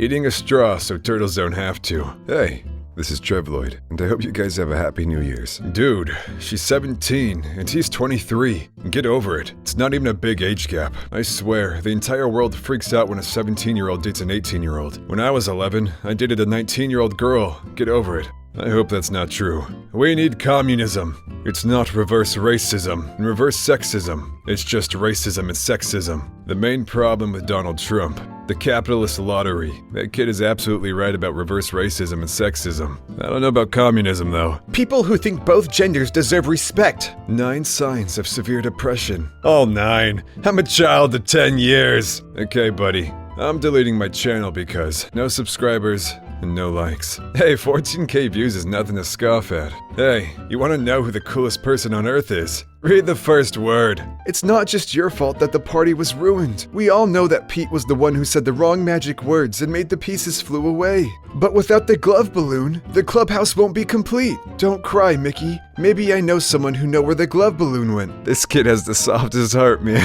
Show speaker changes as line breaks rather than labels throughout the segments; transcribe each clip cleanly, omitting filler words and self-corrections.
Eating a straw so turtles don't have to. Hey, this is Trevloid, and I hope you guys have a happy New Year's. Dude, she's 17, and he's 23. Get over it. It's not even a big age gap. I swear, the entire world freaks out when a 17-year-old dates an 18-year-old. When I was 11, I dated a 19-year-old girl. Get over it. I hope that's not true. We need communism. It's not reverse racism and reverse sexism. It's just racism and sexism. The main problem with Donald Trump, the capitalist lottery. That kid is absolutely right about reverse racism and sexism. I don't know about communism, though. People who think both genders deserve respect. 9 signs of severe depression. All 9. I'm a child of 10 years. Okay, buddy. I'm deleting my channel because no subscribers and no likes. Hey, 14K views is nothing to scoff at. Hey, you want to know who the coolest person on earth is? Read the first word. It's not just your fault that the party was ruined. We all know that Pete was the one who said the wrong magic words and made the pieces flew away. But without the glove balloon, the clubhouse won't be complete. Don't cry, Mickey. Maybe I know someone who know where the glove balloon went. This kid has the softest heart, man.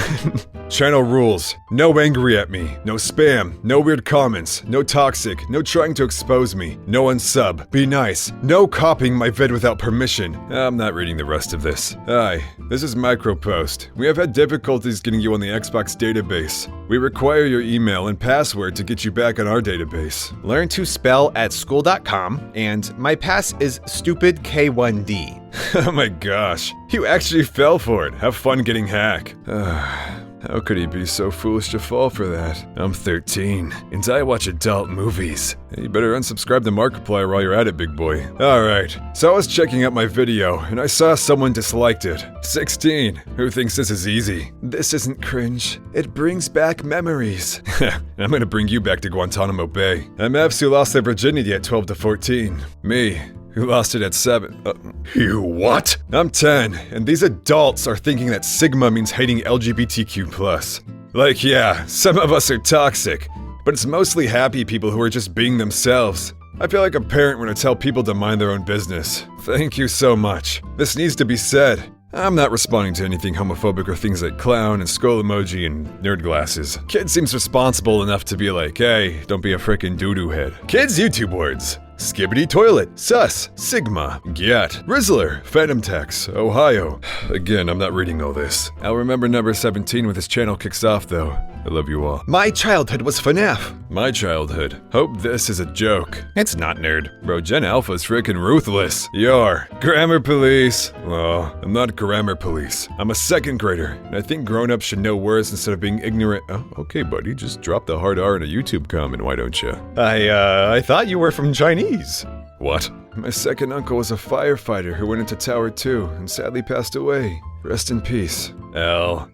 Channel rules. No angry at me. No spam. No weird comments. No toxic. No trying to expose me. No unsub. Be nice. No copying my vid without permission. I'm not reading the rest of this. Hi, this is Micropost. We have had difficulties getting you on the Xbox database. We require your email and password to get you back on our database.
Learn to spell at school.com, and my pass is stupidk1d.
Oh my gosh, you actually fell for it. Have fun getting hacked. How could he be so foolish to fall for that? I'm 13, and I watch adult movies. You better unsubscribe to Markiplier while you're at it, big boy. Alright, so I was checking out my video, and I saw someone disliked it. 16. Who thinks this is easy? This isn't cringe. It brings back memories. I'm gonna bring you back to Guantanamo Bay. MFs who lost their virginity at 12 to 14. Me, who lost it at 7. You what? I'm 10, and these adults are thinking that Sigma means hating LGBTQ+. Like, yeah, some of us are toxic, but it's mostly happy people who are just being themselves. I feel like a parent when I tell people to mind their own business. Thank you so much. This needs to be said. I'm not responding to anything homophobic or things like clown and skull emoji and nerd glasses. Kid seems responsible enough to be like, hey, don't be a frickin' doo-doo head. Kids YouTube words. Skibbity toilet, sus, Sigma, Gyat, Rizzler, Phantom Tax, Ohio. Again, I'm not reading all this. I'll remember number 17 when this channel kicks off though. I love you all. My childhood was FNAF. My childhood. Hope this is a joke. It's not, nerd. Bro, Gen Alpha's freaking ruthless. You're grammar police. Well, I'm not grammar police. I'm a 2nd grader, and I think grown-ups should know words instead of being ignorant. Oh, okay, buddy, just drop the hard R in a YouTube comment, why don't you? I thought you were from Chinese. What? My 2nd uncle was a firefighter who went into Tower 2 and sadly passed away. Rest in peace. L.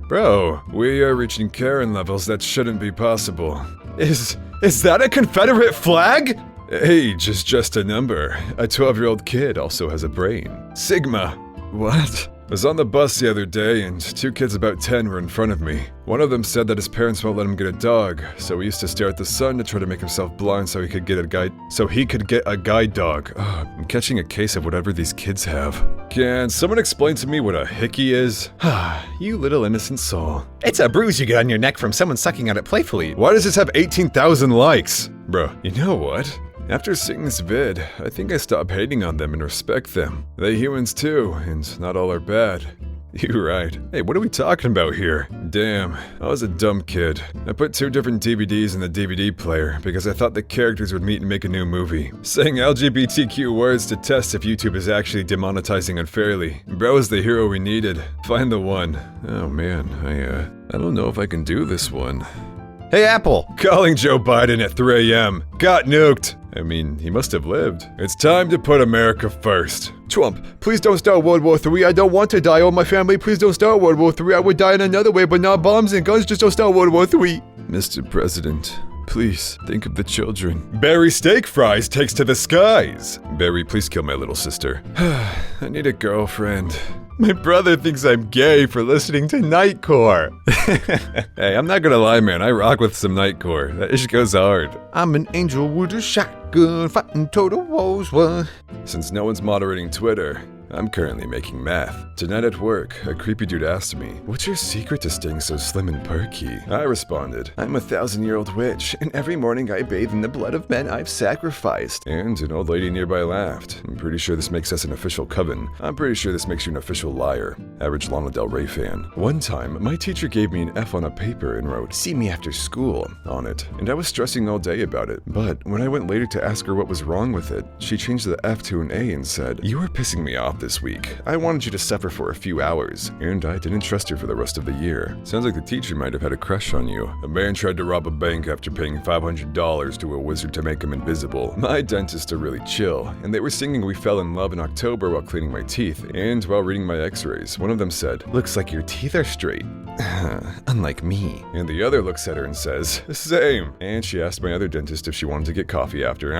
Bro, we are reaching Karen levels that shouldn't be possible. Is that a Confederate flag? Age is just a number. A 12-year-old kid also has a brain. Sigma. What? I was on the bus the other day and 2 kids about 10 were in front of me. One of them said that his parents won't let him get a dog, so he used to stare at the sun to try to make himself blind so he could get a guide dog. I'm catching a case of whatever these kids have. Can someone explain to me what a hickey is? You little innocent soul.
It's a bruise you get on your neck from someone sucking on it playfully.
Why does this have 18,000 likes? Bro, you know what? After seeing this vid, I think I stop hating on them and respect them. They humans too, and not all are bad. You're right. Hey, what are we talking about here? Damn, I was a dumb kid. I put 2 different DVDs in the DVD player because I thought the characters would meet and make a new movie. Saying LGBTQ words to test if YouTube is actually demonetizing unfairly. Bro is the hero we needed. Find the one. Oh man, I don't know if I can do this one.
Hey, Apple!
Calling Joe Biden at 3 a.m. Got nuked! I mean, he must have lived. It's time to put America first. Trump, please don't start World War III. I don't want to die. Oh, my family, please don't start World War III. I would die in another way, but not bombs and guns. Just don't start World War III. Mr. President, please think of the children. Barry Steak Fries takes to the skies. Barry, please kill my little sister. I need a girlfriend. My brother thinks I'm gay for listening to Nightcore. Hey, I'm not gonna lie, man. I rock with some Nightcore. That ish goes hard.
I'm an angel with a shotgun fighting total woes.
Since no one's moderating Twitter, I'm currently making math. Tonight at work, a creepy dude asked me, "What's your secret to staying so slim and perky?" I responded, "I'm a 1,000-year-old witch, and every morning I bathe in the blood of men I've sacrificed." And an old lady nearby laughed. I'm pretty sure this makes us an official coven. I'm pretty sure this makes you an official liar. Average Lana Del Rey fan. One time, my teacher gave me an F on a paper and wrote, "See me after school," on it, and I was stressing all day about it. But when I went later to ask her what was wrong with it, she changed the F to an A and said, "You were pissing me off this week. I wanted you to suffer for a few hours." And I didn't trust her for the rest of the year. Sounds like the teacher might have had a crush on you. A man tried to rob a bank after paying $500 to a wizard to make him invisible. My dentists are really chill, and they were singing "We Fell in Love" in October while cleaning my teeth, and while reading my x-rays, one of them said, "Looks like your teeth are straight." Unlike me. And the other looks at her and says, "Same." And she asked my other dentist if she wanted to get coffee after.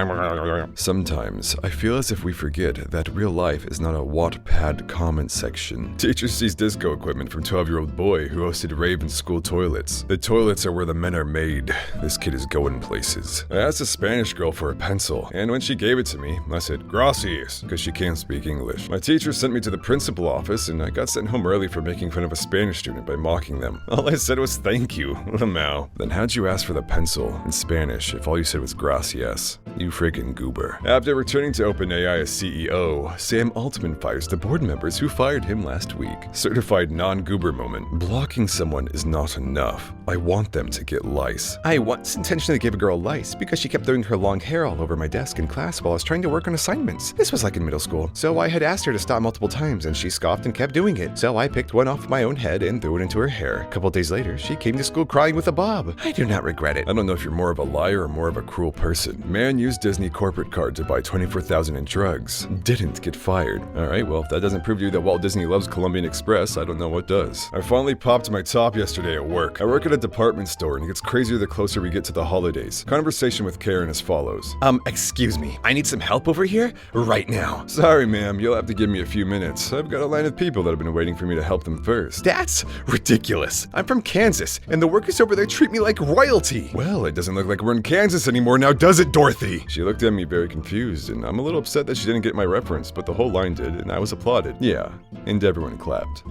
Sometimes, I feel as if we forget that real life is not a Wattpad comment section. Teacher sees disco equipment from 12-year-old boy who hosted rave in school toilets. The toilets are where the men are made. This kid is going places. I asked a Spanish girl for a pencil, and when she gave it to me, I said, "Gracias," because she can't speak English. My teacher sent me to the principal office, and I got sent home early for making fun of a Spanish student by mocking them. All I said was "thank you." Lamau. Then how'd you ask for the pencil in Spanish if all you said was "gracias"? You friggin' goober. After returning to OpenAI as CEO, Sam Altman fires the board members who fired him last week. Certified non-goober moment. Blocking someone is not enough. I want them to get lice. I once intentionally gave a girl lice because she kept throwing her long hair all over my desk in class while I was trying to work on assignments. This was like in middle school. So I had asked her to stop multiple times and she scoffed and kept doing it. So I picked one off my own head and threw it into her hair. A couple days later, she came to school crying with a bob. I do not regret it. I don't know if you're more of a liar or more of a cruel person. Man used Disney corporate card to buy $24,000 in drugs. Didn't get fired. Alright, well, if that doesn't prove to you that Walt Disney loves Colombian Express, I don't know what does. I finally popped my top yesterday at work. I work at a department store and it gets crazier the closer we get to the holidays. Conversation with Karen as follows. Excuse me, I need some help over here right now. Sorry, ma'am, you'll have to give me a few minutes. I've got a line of people that have been waiting for me to help them first. That's ridiculous. I'm from Kansas, and the workers over there treat me like royalty. Well, it doesn't look like we're in Kansas anymore now, does it, Dorothy? She looked at me very confused, and I'm a little upset that she didn't get my reference, but the whole line did, and I was applauded. Yeah, and everyone clapped.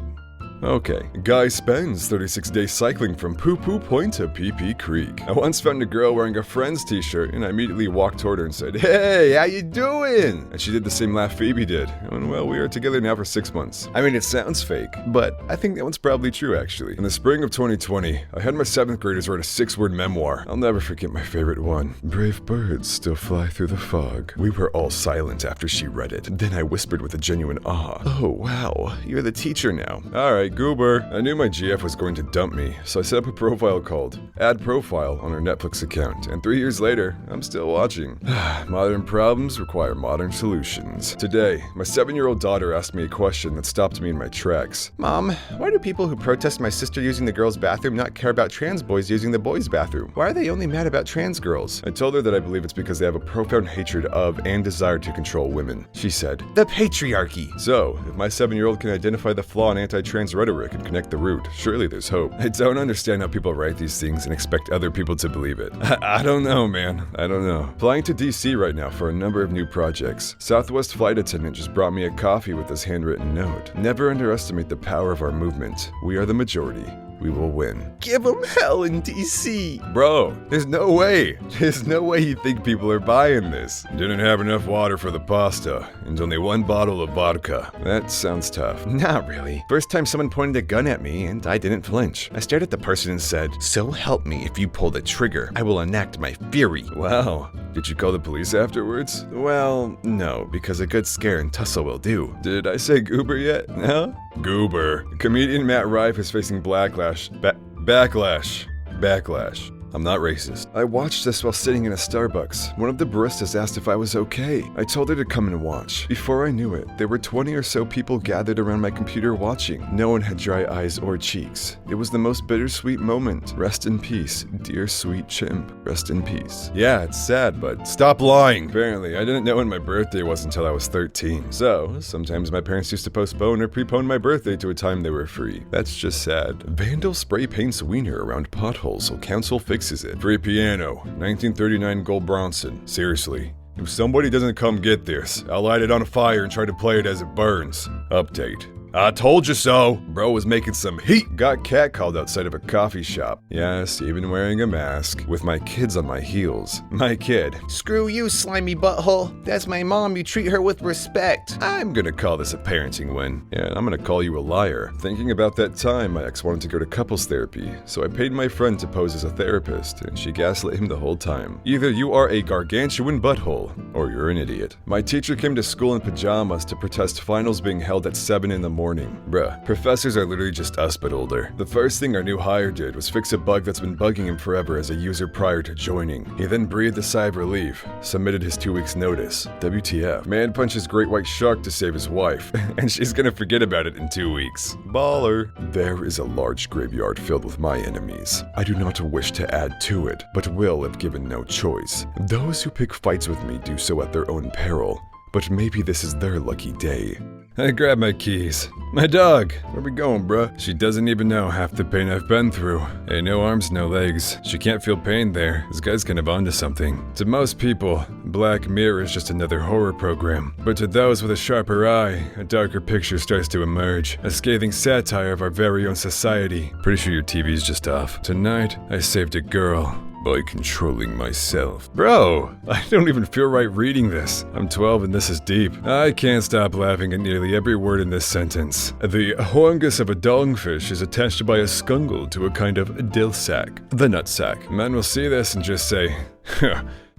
Okay. Guy spends 36 days cycling from Poo Poo Point to Pee Pee Creek. I once found a girl wearing a Friends t-shirt, and I immediately walked toward her and said, "Hey, how you doing?" And she did the same laugh Phoebe did. And well, we are together now for 6 months. I mean, it sounds fake, but I think that one's probably true, actually. In the spring of 2020, I had my 7th graders write a 6-word memoir. I'll never forget my favorite one. "Brave birds still fly through the fog." We were all silent after she read it. Then I whispered with a genuine awe, "Oh, wow, you're the teacher now." Alright, goober. I knew my GF was going to dump me, so I set up a profile called Add Profile on her Netflix account, and 3 years later, I'm still watching. Modern problems require modern solutions. Today, my 7-year-old daughter asked me a question that stopped me in my tracks. "Mom, why do people who protest my sister using the girls' bathroom not care about trans boys using the boys' bathroom? Why are they only mad about trans girls?" I told her that I believe it's because they have a profound hatred of and desire to control women. She said, "The patriarchy." So, if my 7-year-old can identify the flaw in anti-trans rhetoric and connect the root, surely there's hope. I don't understand how people write these things and expect other people to believe it. I don't know, man. I don't know. Flying to DC right now for a number of new projects. Southwest flight attendant just brought me a coffee with this handwritten note. "Never underestimate the power of our movement. We are the majority. We will win." Give them hell in DC. Bro, there's no way. There's no way you think people are buying this. Didn't have enough water for the pasta, and only 1 bottle of vodka. That sounds tough. Not really. First time someone pointed a gun at me, and I didn't flinch. I stared at the person and said, "So help me, if you pull the trigger, I will enact my fury." Wow. Did you call the police afterwards? Well, no, because a good scare and tussle will do. Did I say goober yet? No? Goober. Comedian Matt Rife is facing backlash. Backlash. I'm not racist. I watched this while sitting in a Starbucks. One of the baristas asked if I was okay. I told her to come and watch. Before I knew it, there were 20 or so people gathered around my computer watching. No one had dry eyes or cheeks. It was the most bittersweet moment. Rest in peace, dear sweet chimp. Rest in peace. Yeah, it's sad, but stop lying. Apparently, I didn't know when my birthday was until I was 13. So, sometimes my parents used to postpone or prepone my birthday to a time they were free. That's just sad. Vandal spray paints wiener around potholes so council fixes it. Free piano, 1939 Gold Bronson. Seriously, If somebody doesn't come get this, I'll light it on fire and try to play it as it burns. Update. I told you so! Bro was making some heat. Got catcalled outside of a coffee shop. Yes, even wearing a mask, with my kids on my heels. My kid.
Screw you, slimy butthole. That's my mom. You treat her with respect.
I'm gonna call this a parenting win. Yeah, I'm gonna call you a liar. Thinking about that time my ex wanted to go to couples therapy, so I paid my friend to pose as a therapist, and she gaslit him the whole time. Either you are a gargantuan butthole, or you're an idiot. My teacher came to school in pajamas to protest finals being held at 7 in the morning. Bruh, professors are literally just us but older. The first thing our new hire did was fix a bug that's been bugging him forever as a user prior to joining. He then breathed a sigh of relief, submitted his 2 weeks notice. WTF. Man punches great white shark to save his wife, and she's gonna forget about it in 2 weeks. Baller. There is a large graveyard filled with my enemies. I do not wish to add to it, but will if given no choice. Those who pick fights with me do so at their own peril, but maybe this is their lucky day. I grab my keys. My dog! Where we going, bruh? She doesn't even know half the pain I've been through. Hey, no arms, no legs. She can't feel pain there. This guy's kind of onto something. To most people, Black Mirror is just another horror program. But to those with a sharper eye, a darker picture starts to emerge. A scathing satire of our very own society. Pretty sure your TV's just off. Tonight, I saved a girl by controlling myself. Bro, I don't even feel right reading this. I'm 12 and this is deep. I can't stop laughing at nearly every word in this sentence. The hongus of a dogfish is attached by a scungle to a kind of dill sack. The nut sack. Men will see this and just say,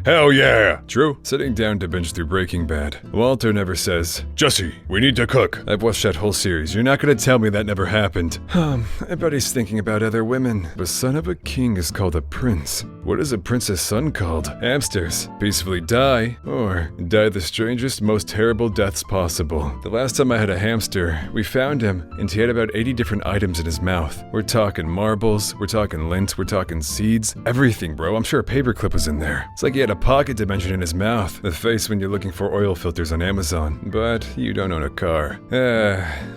hell yeah! True. Sitting down to binge through Breaking Bad. Walter never says, Jesse, we need to cook. I've watched that whole series. You're not gonna tell me that never happened. I bet he's thinking about other women. The son of a king is called a prince. What is a prince's son called? Hamsters. Peacefully die, or die the strangest, most terrible deaths possible. The last time I had a hamster, we found him, and he had about 80 different items in his mouth. We're talking marbles, we're talking lint, we're talking seeds. Everything, bro. I'm sure a paperclip was in there. It's like he had a pocket dimension in his mouth. The face when you're looking for oil filters on Amazon. But you don't own a car.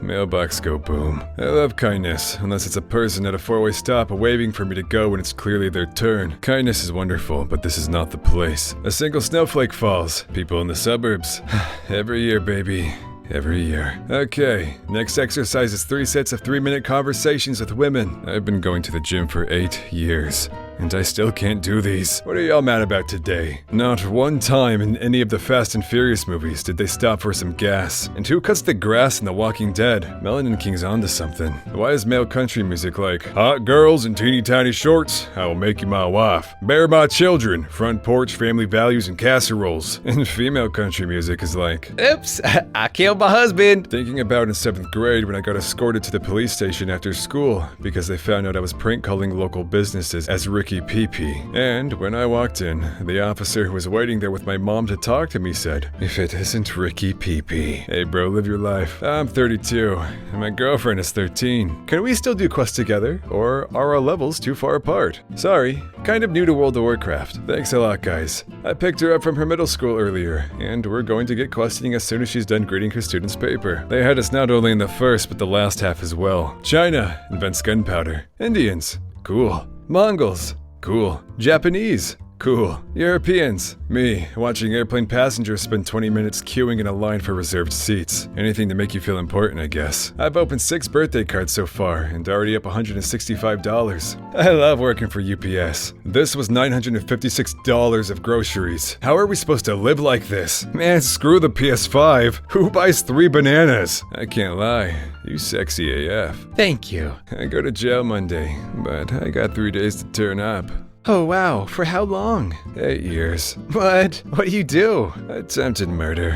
Mailbox go boom. I love kindness, unless it's a person at a four-way stop waving for me to go when it's clearly their turn. Kindness is wonderful, but this is not the place. A single snowflake falls. People in the suburbs. Every year, baby. Every year. Okay, next exercise is 3 sets of 3-minute conversations with women. I've been going to the gym for 8 years. And I still can't do these. What are y'all mad about today? Not one time in any of the Fast and Furious movies did they stop for some gas. And who cuts the grass in The Walking Dead? Melanin King's onto something. Why is male country music like, hot girls in teeny tiny shorts, I will make you my wife. Bear my children, front porch, family values, and casseroles. And female country music is like,
Oops, I killed my husband.
Thinking about in 7th grade when I got escorted to the police station after school because they found out I was prank calling local businesses as Ricky Pee-Pee. And when I walked in, the officer who was waiting there with my mom to talk to me said, if it isn't Ricky Pee-Pee. Hey bro, live your life. I'm 32, and my girlfriend is 13. Can we still do quests together, or are our levels too far apart? Sorry, kind of new to World of Warcraft. Thanks a lot, guys. I picked her up from her middle school earlier, and we're going to get questing as soon as she's done grading her student's paper. They had us not only in the first, but the last half as well. China invents gunpowder. Indians. Cool. Mongols. Cool. Japanese. Cool. Europeans. Me, watching airplane passengers spend 20 minutes queuing in a line for reserved seats. Anything to make you feel important, I guess. I've opened 6 birthday cards so far, and already up $165. I love working for UPS. This was $956 of groceries. How are we supposed to live like this? Man, screw the PS5. Who buys 3 bananas? I can't lie. You sexy AF.
Thank you.
I go to jail Monday, but I got 3 days to turn up.
Oh wow, for how long?
8 years.
What? What do you do?
Attempted murder.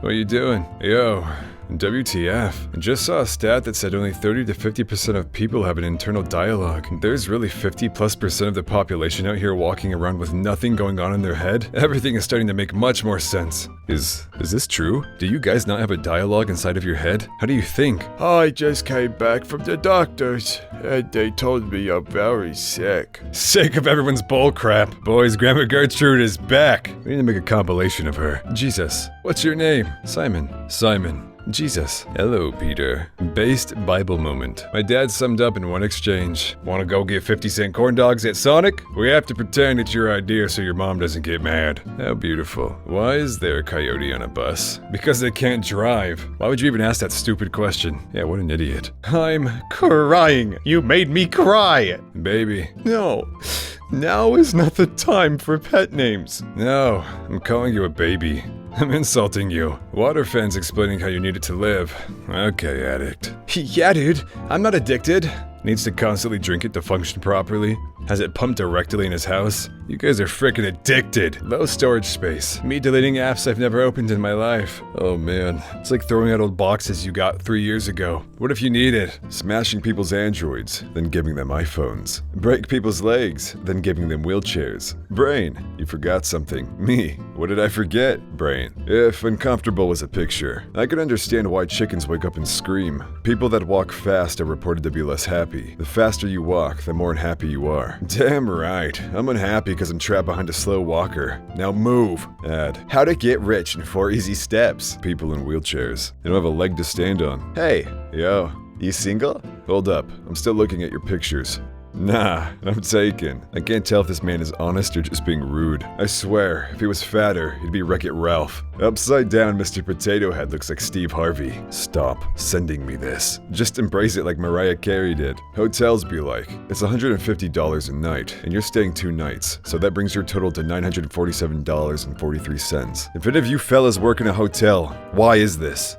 What you doing? Yo, WTF. I just saw a stat that said only 30 to 50% of people have an internal dialogue. There's really 50+% of the population out here walking around with nothing going on in their head. Everything is starting to make much more sense. Is this true? Do you guys not have a dialogue inside of your head? How do you think? I just came back from the doctors, and they told me I'm very sick. Sick of everyone's bullcrap. Boys, Grandma Gertrude is back. We need to make a compilation of her. Jesus, what's your name? Simon. Simon. Jesus. Hello, Peter. Based Bible moment. My dad summed up in one exchange. Wanna go get 50-cent corn dogs at Sonic? We have to pretend it's your idea so your mom doesn't get mad. How beautiful. Why is there a coyote on a bus? Because they can't drive. Why would you even ask that stupid question? Yeah, what an idiot.
I'm crying. You made me cry.
Baby.
No. Now is not the time for pet names.
No, I'm calling you a baby. I'm insulting you. Water fans explaining how you need it to live. Okay, addict.
Yeah, dude. I'm not addicted.
Needs to constantly drink it to function properly? Has it pumped directly in his house? You guys are freaking addicted. Low storage space. Me deleting apps I've never opened in my life. Oh man, it's like throwing out old boxes you got 3 years ago. What if you need it? Smashing people's androids, then giving them iPhones. Break people's legs, then giving them wheelchairs. Brain, you forgot something. Me, what did I forget? Brain. If uncomfortable was a picture, I could understand why chickens wake up and scream. People that walk fast are reported to be less happy. The faster you walk, the more unhappy you are. Damn right. I'm unhappy because I'm trapped behind a slow walker. Now move. Ad.
How to get rich in 4 easy steps.
People in wheelchairs. They don't have a leg to stand on.
Hey,
Yo.
you single?
Hold up. I'm still looking at your pictures. Nah, I'm taken. I can't tell if this man is honest or just being rude. I swear, if he was fatter, he'd be Wreck-It Ralph. Upside down, Mr. Potato Head looks like Steve Harvey. Stop sending me this. Just embrace it like Mariah Carey did. Hotels be like, it's $150 a night, and you're staying 2 nights, so that brings your total to $947.43. If any of you fellas work in a hotel, why is this?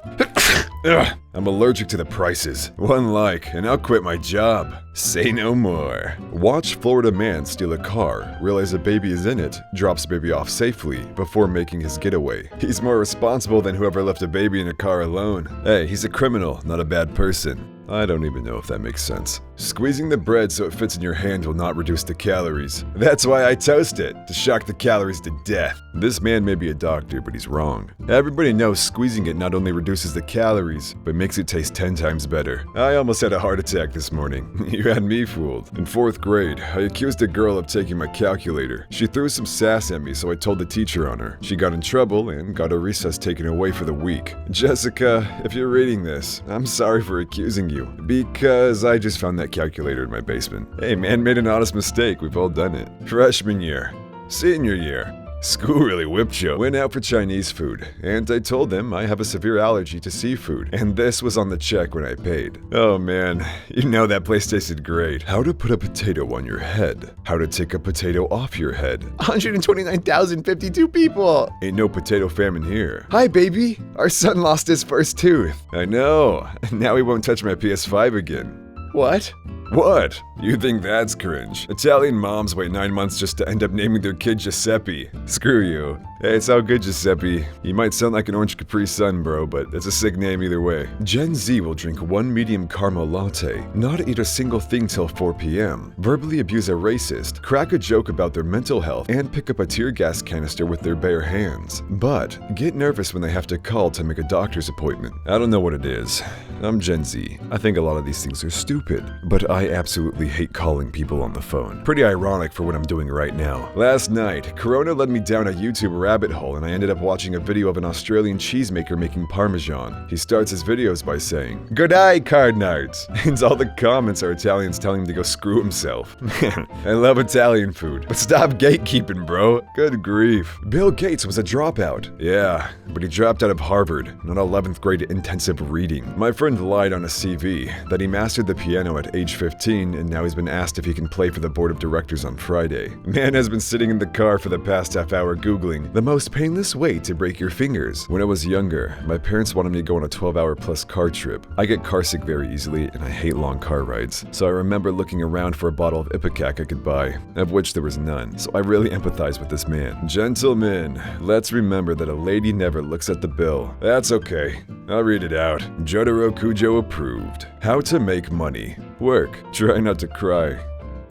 Ugh, I'm allergic to the prices. One like, and I'll quit my job. Say no more. Watch Florida man steal a car, realize a baby is in it, drops baby off safely before making his getaway. He's more responsible than whoever left a baby in a car alone. Hey, he's a criminal, not a bad person. I don't even know if that makes sense. Squeezing the bread so it fits in your hand will not reduce the calories. That's why I toast it, to shock the calories to death. This man may be a doctor, but he's wrong. Everybody knows squeezing it not only reduces the calories, but makes it taste 10 times better. I almost had a heart attack this morning. You had me fooled. In 4th grade, I accused a girl of taking my calculator. She threw some sass at me, so I told the teacher on her. She got in trouble and got her recess taken away for the week. Jessica, if you're reading this, I'm sorry for accusing you. Because I just found that calculator in my basement. Hey man, made an honest mistake, we've all done it. Freshman year. Senior year. School really whipped you. Went out for Chinese food, and I told them I have a severe allergy to seafood, and this was on the check when I paid. Oh man, you know that place tasted great. How to put a potato on your head. How to take a potato off your head.
129,052 people.
Ain't no potato famine here.
Hi, baby. Our son lost his first tooth.
I know. Now he won't touch my PS5 again.
What?
What? You think that's cringe? Italian moms wait 9 months just to end up naming their kid Giuseppe. Screw you. Hey, it's all good, Giuseppe. You might sound like an orange Capri Sun, bro, but it's a sick name either way. Gen Z will drink 1 medium caramel latte, not eat a single thing till 4 p.m., verbally abuse a racist, crack a joke about their mental health, and pick up a tear gas canister with their bare hands. But get nervous when they have to call to make a doctor's appointment. I don't know what it is. I'm Gen Z. I think a lot of these things are stupid, but I absolutely hate calling people on the phone. Pretty ironic for what I'm doing right now. Last night, Corona led me down a YouTube rabbit hole and I ended up watching a video of an Australian cheesemaker making Parmesan. He starts his videos by saying, "Good eye, Cardinards," and all the comments are Italians telling him to go screw himself. Man, I love Italian food, but stop gatekeeping, bro. Good grief. Bill Gates was a dropout. Yeah, but he dropped out of Harvard, not 11th grade intensive reading. My friend lied on a CV that he mastered the piano at age 15 and now he's been asked if he can play for the board of directors on Friday. Man has been sitting in the car for the past half hour googling the most painless way to break your fingers. When I was younger, my parents wanted me to go on a 12-hour plus car trip. I get carsick very easily and I hate long car rides, so I remember looking around for a bottle of Ipecac I could buy, of which there was none, so I really empathize with this man. Gentlemen, let's remember that a lady never looks at the bill. That's okay. I'll read it out. Jotaro Kujo approved. How to make money. Work. Try not to cry.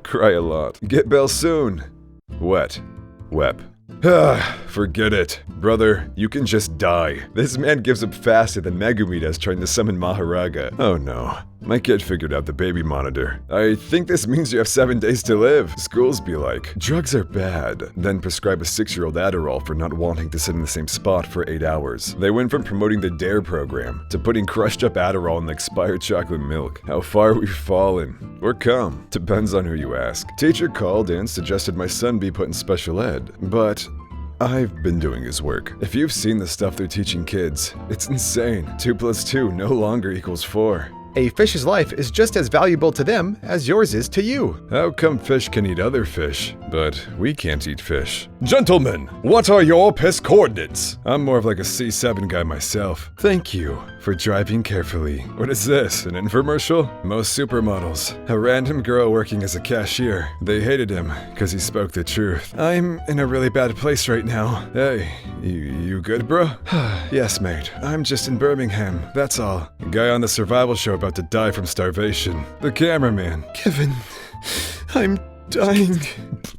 Cry a lot. Get bail soon. Wet. Wep. Forget it. Brother, you can just die. This man gives up faster than Megumi does trying to summon Maharaga. Oh no. My kid figured out the baby monitor. I think this means you have 7 days to live. Schools be like, drugs are bad. Then prescribe a 6-year-old Adderall for not wanting to sit in the same spot for 8 hours. They went from promoting the DARE program to putting crushed up Adderall in expired chocolate milk. How far we've fallen. Or come. Depends on who you ask. Teacher called and suggested my son be put in special ed, but I've been doing his work. If you've seen the stuff they're teaching kids, it's insane. 2 + 2 no longer equals 4.
A fish's life is just as valuable to them as yours is to you.
How come fish can eat other fish, but we can't eat fish? Gentlemen, what are your piss coordinates? I'm more of like a C7 guy myself. Thank you for driving carefully. What is this, an infomercial? Most supermodels. A random girl working as a cashier. They hated him because he spoke the truth. I'm in a really bad place right now. Hey, you good, bro? Yes, mate. I'm just in Birmingham, that's all. A guy on the survival show about to die from starvation. The cameraman. Kevin, I'm dying.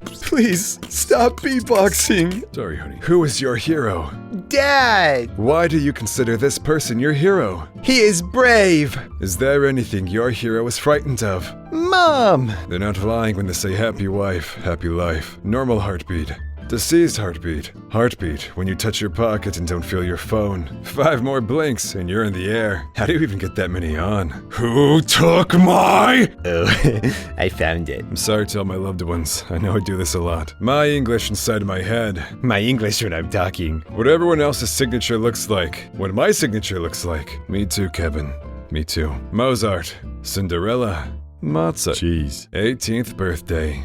Please, stop beatboxing. Sorry, honey. Who is your hero?
Dad!
Why do you consider this person your hero?
He is brave!
Is there anything your hero is frightened of?
Mom!
They're not lying when they say happy wife, happy life. Normal heartbeat. Deceased heartbeat. Heartbeat when you touch your pocket and don't feel your phone. 5 more blinks and you're in the air. How do you even get that many on? Who took my...
Oh, I found it.
I'm sorry to all my loved ones. I know I do this a lot. My English inside my head.
My English when I'm talking.
What everyone else's signature looks like. What my signature looks like. Me too, Kevin. Me too. Mozart. Cinderella. Mozart.
Jeez.
18th birthday.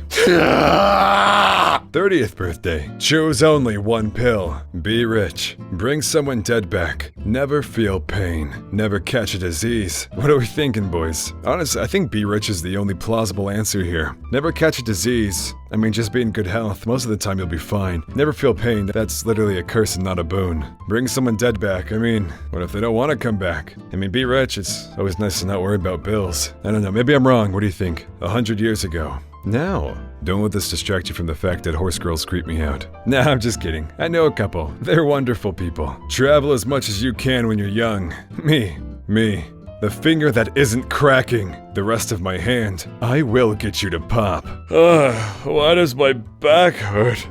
30th birthday. Choose only one pill. Be rich. Bring someone dead back. Never feel pain. Never catch a disease. What are we thinking, boys? Honestly, I think be rich is the only plausible answer here. Never catch a disease. I mean, just be in good health. Most of the time you'll be fine. Never feel pain. That's literally a curse and not a boon. Bring someone dead back. I mean, what if they don't want to come back? I mean, be rich. It's always nice to not worry about bills. I don't know. Maybe I'm wrong. What do you think? 100 years ago. Now, don't let this distract you from the fact that horse girls creep me out. Nah, I'm just kidding. I know a couple. They're wonderful people. Travel as much as you can when you're young. Me. The finger that isn't cracking. The rest of my hand. I will get you to pop. Why does my back hurt?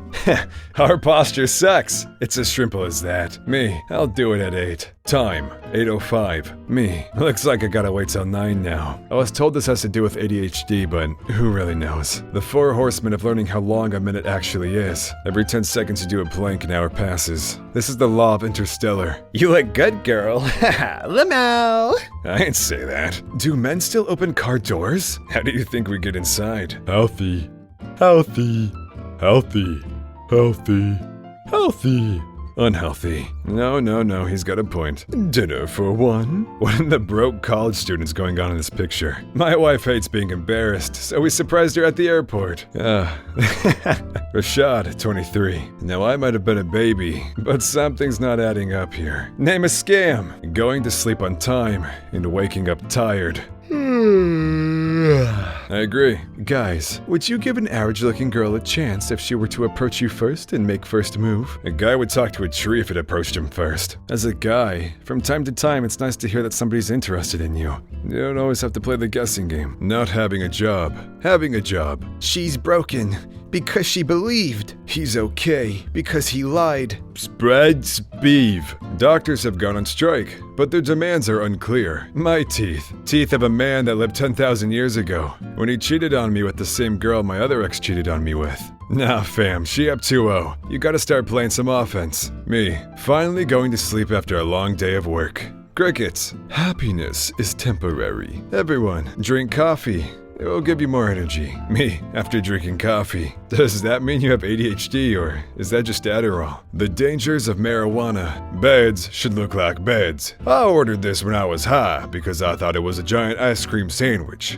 Our posture sucks. It's as simple as that. Me, I'll do it at 8. Time, 8:05. Me, looks like I gotta wait till 9 now. I was told this has to do with ADHD, but who really knows? The 4 horsemen of learning how long a minute actually is. Every 10 seconds you do a plank, an hour passes. This is the law of interstellar.
You look good, girl. Limo!
I ain't say that. Do men still open car doors? How do you think we get inside? Healthy. Healthy. Healthy. Healthy. Healthy. Unhealthy. No, he's got a point. Dinner for one? What in the broke college student's going on in this picture? My wife hates being embarrassed, so we surprised her at the airport. Rashad, 23. Now I might have been a baby, but something's not adding up here. Name a scam. Going to sleep on time and waking up tired. I agree. Guys, would you give an average-looking girl a chance if she were to approach you first and make first move? A guy would talk to a tree if it approached him first. As a guy, from time to time, it's nice to hear that somebody's interested in you. You don't always have to play the guessing game. Not having a job. Having a job.
She's broken because she believed.
He's okay because he lied. Spreads beef. Doctors have gone on strike, but their demands are unclear. My teeth. Teeth of a man that lived 10,000 years ago, when he cheated on me with the same girl my other ex cheated on me with. Nah, fam, she up 2-0. You gotta start playing some offense. Me, finally going to sleep after a long day of work. Crickets. Happiness is temporary. Everyone, drink coffee. It will give you more energy. Me, after drinking coffee. Does that mean you have ADHD, or is that just Adderall? The dangers of marijuana. Beds should look like beds. I ordered this when I was high because I thought it was a giant ice cream sandwich.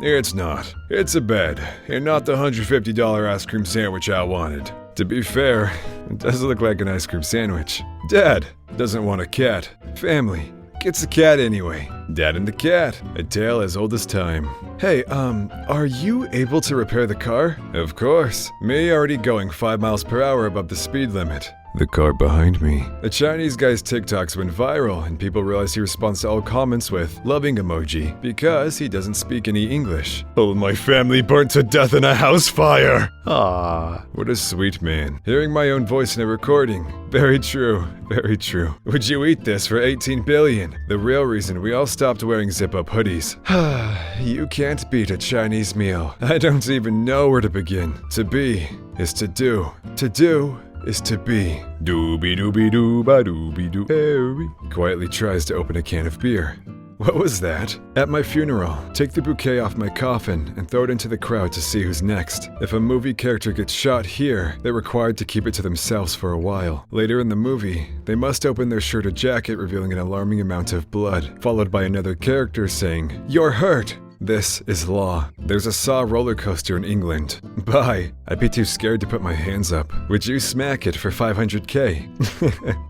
It's not. It's a bed, and not the $150 ice cream sandwich I wanted. To be fair, it does look like an ice cream sandwich. Dad doesn't want a cat. Family gets a cat anyway. Dad and the cat, a tale as old as time. Hey, are you able to repair the car? Of course. Me already going 5 miles per hour above the speed limit. The car behind me. The Chinese guy's TikToks went viral, and people realized he responds to all comments with loving emoji because he doesn't speak any English. Oh, my family burnt to death in a house fire! Ah, what a sweet man. Hearing my own voice in a recording. Very true, very true. Would you eat this for 18 billion? The real reason we all stopped wearing zip-up hoodies. You can't beat a Chinese meal. I don't even know where to begin. To be is to do. To do is to be. Doobie doobie doo ba doobie doo. Harry quietly tries to open a can of beer. What was that? At my funeral, take the bouquet off my coffin and throw it into the crowd to see who's next. If a movie character gets shot here, they're required to keep it to themselves for a while. Later in the movie, they must open their shirt or jacket revealing an alarming amount of blood, followed by another character saying, "You're hurt!" This is law. There's a Saw roller coaster in England. Bye. I'd be too scared to put my hands up. Would you smack it for 500K?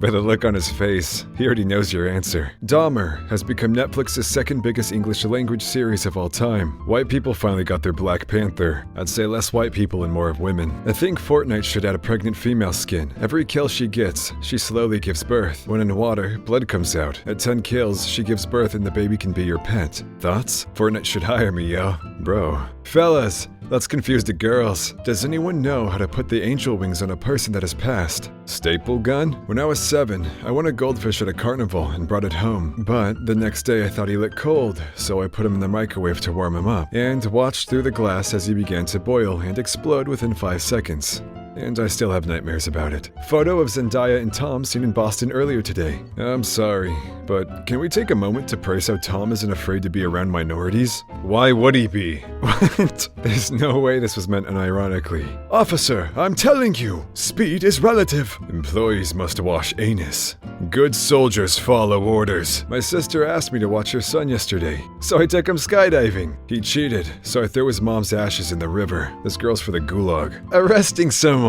By the look on his face, he already knows your answer. Dahmer has become Netflix's second biggest English language series of all time. White people finally got their Black Panther. I'd say less white people and more of women. I think Fortnite should add a pregnant female skin. Every kill she gets, she slowly gives birth. When in water, blood comes out. At 10 kills, she gives birth and the baby can be your pet. Thoughts? Fortnite should hire me, yo. Bro. Fellas, let's confuse the girls. Does anyone know how to put the angel wings on a person that has passed? Staple gun? When I was 7, I won a goldfish at a carnival and brought it home. But the next day I thought he looked cold, so I put him in the microwave to warm him up, and watched through the glass as he began to boil and explode within 5 seconds. And I still have nightmares about it. Photo of Zendaya and Tom seen in Boston earlier today. I'm sorry, but can we take a moment to praise how Tom isn't afraid to be around minorities? Why would he be? What? There's no way this was meant unironically. Officer, I'm telling you, speed is relative. Employees must wash anus. Good soldiers follow orders. My sister asked me to watch her son yesterday, so I took him skydiving. He cheated, so I threw his mom's ashes in the river. This girl's for the gulag. Arresting someone.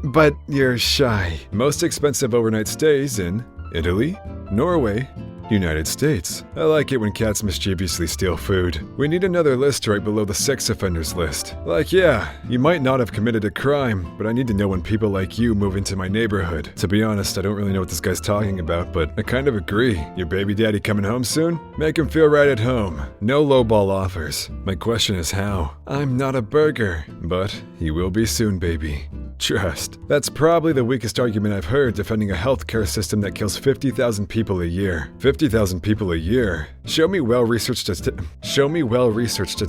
But you're shy. Most expensive overnight stays in Italy, Norway, United States. I like it when cats mischievously steal food. We need another list right below the sex offenders list. Like, yeah, you might not have committed a crime, but I need to know when people like you move into my neighborhood. To be honest, I don't really know what this guy's talking about, but I kind of agree. Your baby daddy coming home soon? Make him feel right at home. No lowball offers. My question is how? I'm not a burger, but he will be soon, baby. Trust. That's probably the weakest argument I've heard defending a healthcare system that kills 50,000 people a year. 50,000 people a year? Show me well-researched Show me well-researched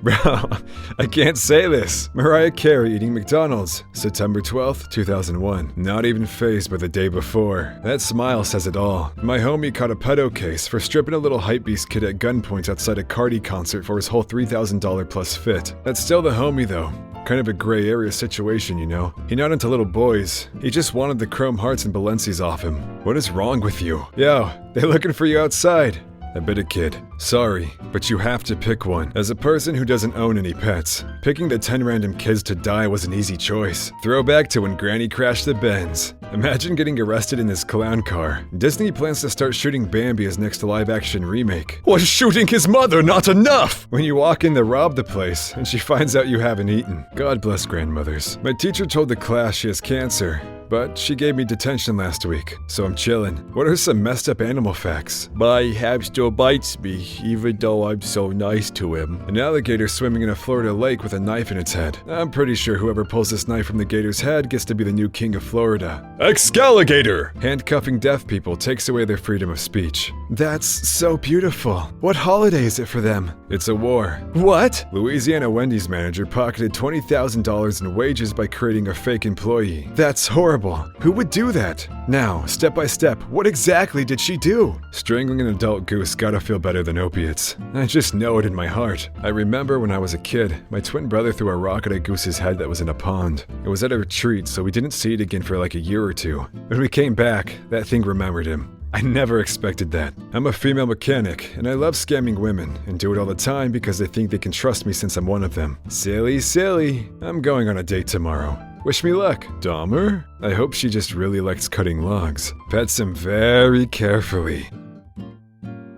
Bro, I can't say this. Mariah Carey eating McDonald's, September 12th, 2001. Not even fazed by the day before. That smile says it all. My homie caught a pedo case for stripping a little hypebeast kid at gunpoint outside a Cardi concert for his whole $3,000 plus fit. That's still the homie though. Kind of a gray area situation, you know? He not into little boys. He just wanted the chrome hearts and Balenci's off him. What is wrong with you? Yo, they're looking for you outside. I bit a kid. Sorry, but you have to pick one. As a person who doesn't own any pets, picking the 10 random kids to die was an easy choice. Throwback to when Granny crashed the Benz. Imagine getting arrested in this clown car. Disney plans to start shooting Bambi as next live-action remake. Was shooting his mother not enough? When you walk in to rob the place, and she finds out you haven't eaten. God bless grandmothers. My teacher told the class she has cancer, but she gave me detention last week, so I'm chillin'. What are some messed up animal facts? My hamster bites me, even though I'm so nice to him. An alligator swimming in a Florida lake with a knife in its head. I'm pretty sure whoever pulls this knife from the gator's head gets to be the new king of Florida. Excaligator! Handcuffing deaf people takes away their freedom of speech. That's so beautiful. What holiday is it for them? It's a war. What? Louisiana Wendy's manager pocketed $20,000 in wages by creating a fake employee. That's horrible. Who would do that? Now, step by step, what exactly did she do? Strangling an adult goose gotta feel better than opiates. I just know it in my heart. I remember when I was a kid, my twin brother threw a rock at a goose's head that was in a pond. It was at a retreat, so we didn't see it again for like a year or two. When we came back, that thing remembered him. I never expected that. I'm a female mechanic, and I love scamming women, and do it all the time because they think they can trust me since I'm one of them. Silly, silly. I'm going on a date tomorrow. Wish me luck. Dahmer? I hope she just really likes cutting logs. Pets him very carefully.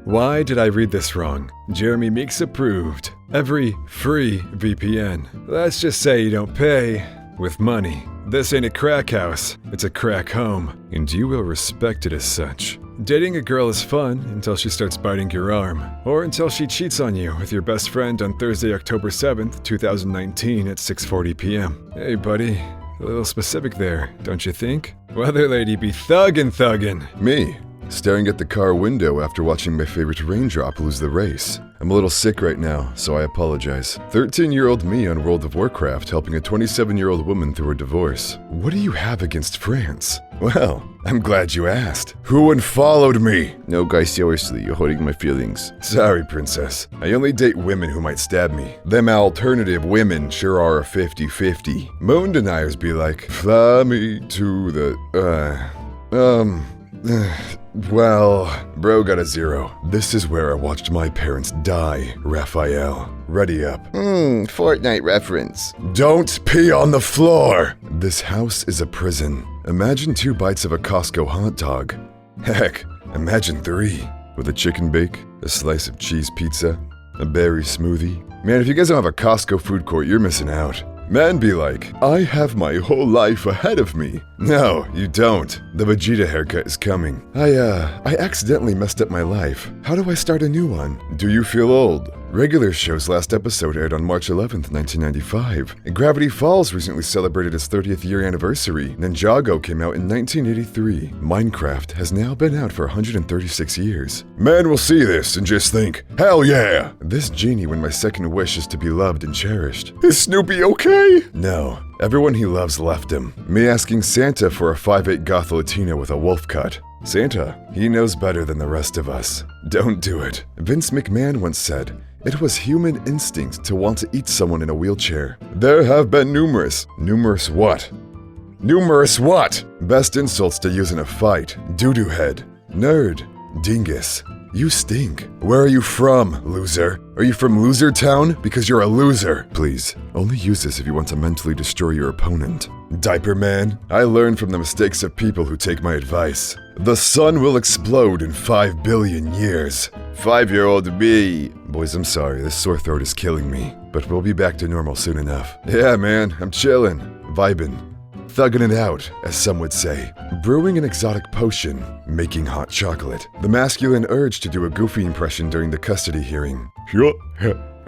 Why did I read this wrong? Jeremy Meeks approved. Every free VPN. Let's just say you don't pay with money. This ain't a crack house, it's a crack home, and you will respect it as such. Dating a girl is fun until she starts biting your arm, or until she cheats on you with your best friend on Thursday, October 7th, 2019 at 6:40 p.m. Hey buddy, a little specific there, don't you think? Weather lady be thuggin'.
Me, staring at the car window after watching my favorite raindrop lose the race. I'm a little sick right now, so I apologize. 13-year-old me on World of Warcraft helping a 27-year-old woman through a divorce. What do you have against France? Well, I'm glad you asked. Who unfollowed me? No, guys, seriously, you're hurting my feelings. Sorry, princess. I only date women who might stab me. Them alternative women sure are a 50-50. Moon deniers be like, fly me to the, well, bro got a 0. This is where I watched my parents die, Raphael. Ready up. Fortnite reference. Don't pee on the floor! This house is a prison. Imagine 2 bites of a Costco hot dog. Heck, imagine 3. With a chicken bake, a slice of cheese pizza, a berry smoothie. Man, if you guys don't have a Costco food court, you're missing out. Man be like, I have my whole life ahead of me. No, you don't. The Vegeta haircut is coming. I accidentally messed up my life. How do I start a new one? Do you feel old? Regular Show's last episode aired on March 11th, 1995. And Gravity Falls recently celebrated its 30th year anniversary. Ninjago came out in 1983. Minecraft has now been out for 136 years. Man will see this and just think, hell yeah! This genie when my second wish is to be loved and cherished. Is Snoopy okay? No. Everyone he loves left him. Me asking Santa for a 5'8" goth Latina with a wolf cut. Santa, he knows better than the rest of us. Don't do it. Vince McMahon once said, it was human instinct to want to eat someone in a wheelchair. There have been numerous what? Numerous what? Best insults to use in a fight. Doo-doo head. Nerd. Dingus. You stink. Where are you from, loser? Are you from Loser Town? Because you're a loser. Please, only use this if you want to mentally destroy your opponent. Diaper man, I learned from the mistakes of people who take my advice. The sun will explode in 5 billion years. 5-year-old me. Boys, I'm sorry, this sore throat is killing me. But we'll be back to normal soon enough. Yeah, man, I'm chillin', vibin'. Thugging it out, as some would say. Brewing an exotic potion, making hot chocolate. The masculine urge to do a goofy impression during the custody hearing.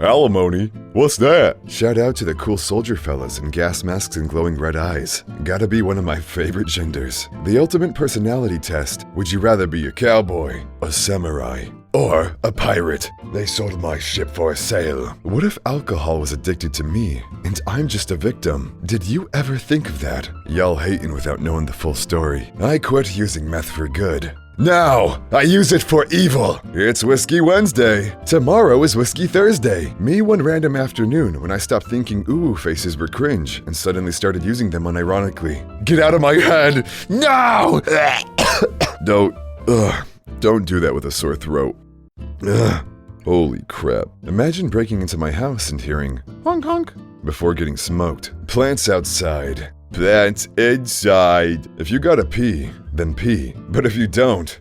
Alimony? What's that? Shout out to the cool soldier fellas in gas masks and glowing red eyes. Gotta be one of my favorite genders. The ultimate personality test. Would you rather be a cowboy, a samurai, or a pirate? They sold my ship for a sale. What if alcohol was addicted to me, and I'm just a victim? Did you ever think of that? Y'all hating without knowing the full story. I quit using meth for good. Now, I use it for evil. It's Whiskey Wednesday. Tomorrow is Whiskey Thursday. Me one random afternoon when I stopped thinking ooh faces were cringe and suddenly started using them unironically. Get out of my head! No! Don't do that with a sore throat. Ugh. Holy crap. Imagine breaking into my house and hearing honk honk before getting smoked. Plants outside. Plants inside. If you gotta pee, then pee. But if you don't.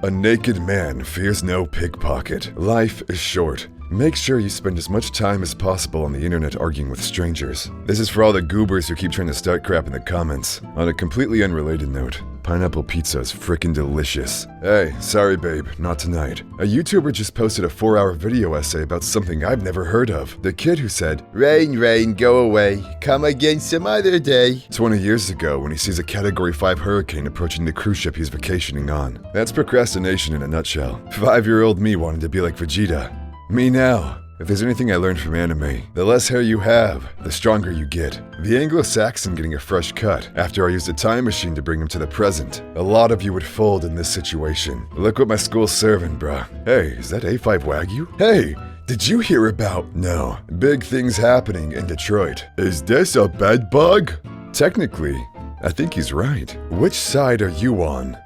A naked man fears no pickpocket. Life is short. Make sure you spend as much time as possible on the internet arguing with strangers. This is for all the goobers who keep trying to start crap in the comments. On a completely unrelated note, pineapple pizza is frickin' delicious. Hey, sorry babe, not tonight. A YouTuber just posted a 4-hour video essay about something I've never heard of. The kid who said, rain, rain, go away, come again some other day. 20 years ago when he sees a Category 5 hurricane approaching the cruise ship he's vacationing on. That's procrastination in a nutshell. 5-year-old me wanted to be like Vegeta. Me now. If there's anything I learned from anime, the less hair you have, the stronger you get. The Anglo-Saxon getting a fresh cut after I used a time machine to bring him to the present. A lot of you would fold in this situation. Look what my school's serving, bruh. Hey, is that A5 Wagyu? Hey, did you hear about? No. Big things happening in Detroit. Is this a bed bug? Technically, I think he's right. Which side are you on?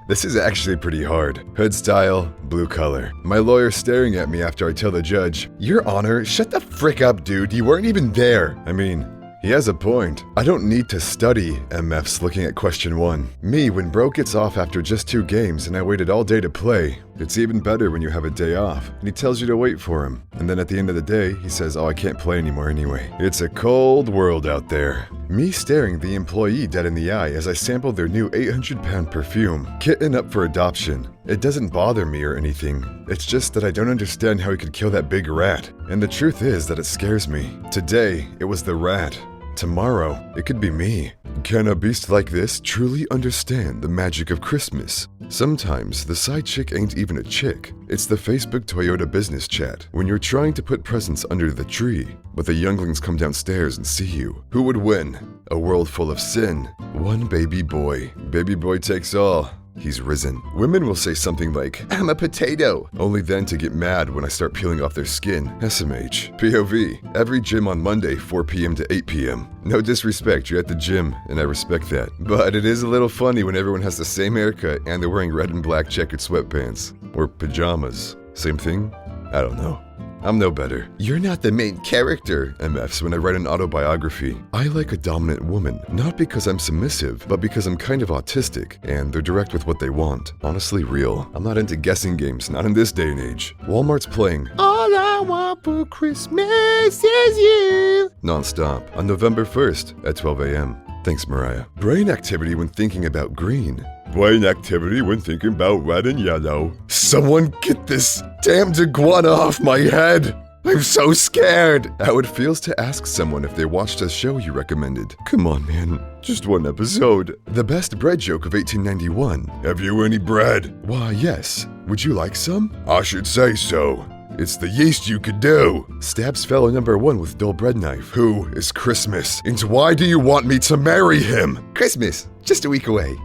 This is actually pretty hard. Hood style, blue color. My lawyer staring at me after I tell the judge, Your Honor, shut the frick up, dude. You weren't even there. I mean, He has a point. I don't need to study MFs looking at question 1. Me, when bro gets off after just 2 games and I waited all day to play, it's even better when you have a day off and he tells you to wait for him. And then at the end of the day, he says, oh, I can't play anymore anyway. It's a cold world out there. Me staring the employee dead in the eye as I sampled their new 800-pound perfume, kitten up for adoption. It doesn't bother me or anything. It's just that I don't understand how he could kill that big rat. And the truth is that it scares me. Today, it was the rat. Tomorrow, it could be me. Can a beast like this truly understand the magic of Christmas? Sometimes the side chick ain't even a chick. It's the Facebook Toyota business chat when you're trying to put presents under the tree, but the younglings come downstairs and see you. Who would win? A world full of sin. One baby boy. Baby boy takes all. He's risen. Women will say something like, I'm a potato, only then to get mad when I start peeling off their skin. SMH. POV. Every gym on Monday, 4 p.m. to 8 p.m. No disrespect, you're at the gym, and I respect that. But it is a little funny when everyone has the same haircut and they're wearing red and black checkered sweatpants. Or pajamas. Same thing? I don't know. I'm no better. You're not the main character, MFs, when I write an autobiography. I like a dominant woman, not because I'm submissive, but because I'm kind of autistic, and they're direct with what they want. Honestly real. I'm not into guessing games, not in this day and age. Walmart's playing All I Want for Christmas Is You non-stop on November 1st at 12 a.m. Thanks, Mariah. Brain activity when thinking about green. Brain activity when thinking about red and yellow. Someone get this damned iguana off my head! I'm so scared! How it feels to ask someone if they watched a show you recommended. Come on, man. Just one episode. The best bread joke of 1891. Have you any bread? Why, yes. Would you like some? I should say so. It's the yeast you could do. Stabs fellow number 1 with dull bread knife. Who is Christmas? And why do you want me to marry him? Christmas, just a week away.